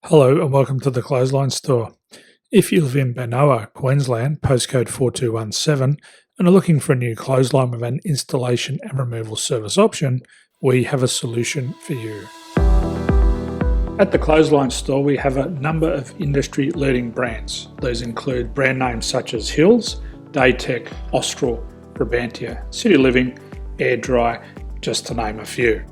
Hello and welcome to the Clothesline Store. If you live in Benowa, Queensland, postcode 4217, and are looking for a new clothesline with an installation and removal service option, we have a solution for you. At the Clothesline Store, we have a number of industry-leading brands. These include brand names such as Hills, Daytech, Austral, Brabantia, City Living, Air Dry, just to name a few.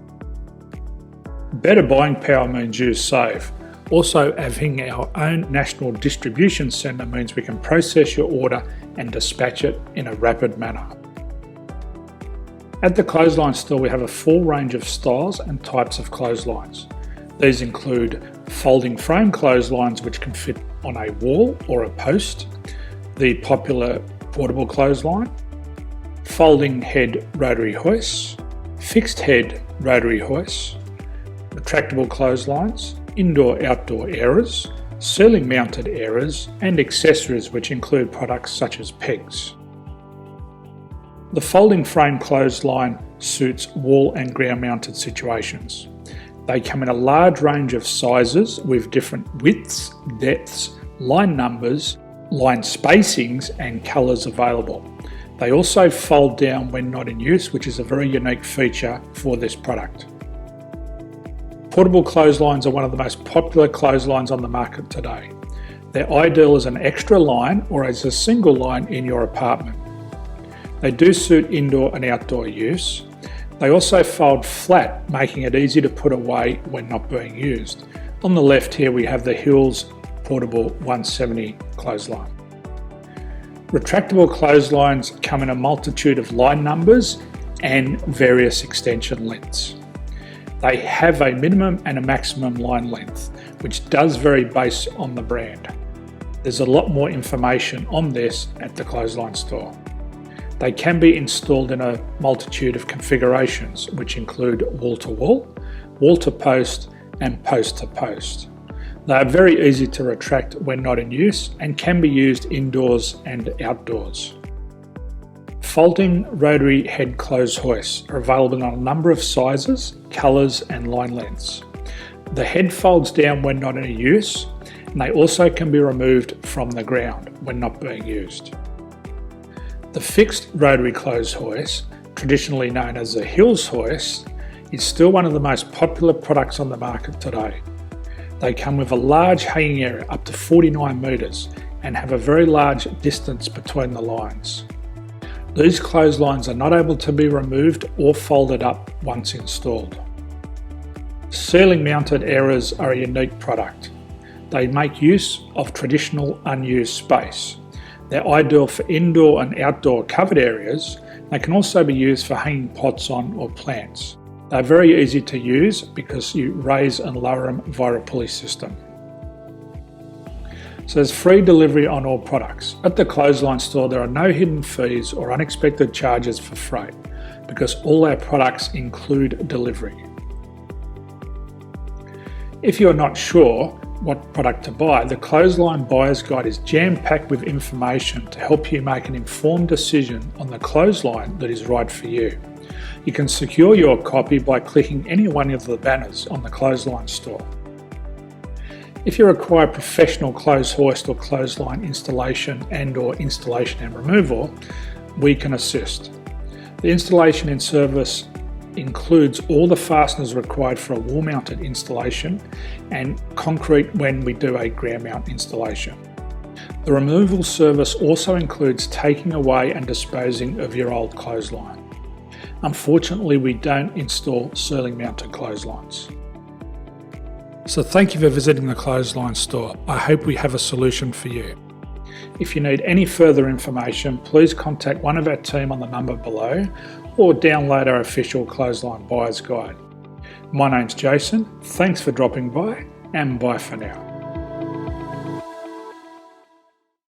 Better buying power means you save. Also, having our own national distribution centre means we can process your order and dispatch it in a rapid manner. At the Clothesline Store, we have a full range of styles and types of clotheslines. These include folding frame clotheslines which can fit on a wall or a post, the popular portable clothesline, folding head rotary hoists, fixed head rotary hoists, retractable clotheslines, indoor-outdoor airers, ceiling-mounted airers, and accessories which include products such as pegs. The folding frame clothesline suits wall and ground-mounted situations. They come in a large range of sizes with different widths, depths, line numbers, line spacings, and colours available. They also fold down when not in use, which is a very unique feature for this product. Portable clotheslines are one of the most popular clotheslines on the market today. They're ideal as an extra line or as a single line in your apartment. They do suit indoor and outdoor use. They also fold flat, making it easy to put away when not being used. On the left here we have the Hills Portable 170 clothesline. Retractable clotheslines come in a multitude of line numbers and various extension lengths. They have a minimum and a maximum line length, which does vary based on the brand. There's a lot more information on this at the Clothesline Store. They can be installed in a multitude of configurations, which include wall-to-wall, wall-to-post, and post-to-post. They are very easy to retract when not in use and can be used indoors and outdoors. Folding rotary head clothes hoists are available in a number of sizes, colours and line lengths. The head folds down when not in use, and they also can be removed from the ground when not being used. The fixed rotary clothes hoist, traditionally known as the Hills hoist, is still one of the most popular products on the market today. They come with a large hanging area up to 49 metres and have a very large distance between the lines. These clotheslines are not able to be removed or folded up once installed. Ceiling mounted airers are a unique product. They make use of traditional unused space. They're ideal for indoor and outdoor covered areas. They can also be used for hanging pots on or plants. They're very easy to use because you raise and lower them via a pulley system. So there's free delivery on all products. At the Clothesline Store, there are no hidden fees or unexpected charges for freight because all our products include delivery. If you're not sure what product to buy, the Clothesline Buyer's Guide is jam-packed with information to help you make an informed decision on the clothesline that is right for you. You can secure your copy by clicking any one of the banners on the Clothesline Store. If you require professional clothes hoist or clothesline installation and/or installation and removal, we can assist. The installation and service includes all the fasteners required for a wall-mounted installation and concrete when we do a ground mount installation. The removal service also includes taking away and disposing of your old clothesline. Unfortunately, we don't install ceiling-mounted clotheslines. So thank you for visiting the Clothesline Store. I hope we have a solution for you. If you need any further information, please contact one of our team on the number below or download our official Clothesline Buyer's Guide. My name's Jason, thanks for dropping by and bye for now.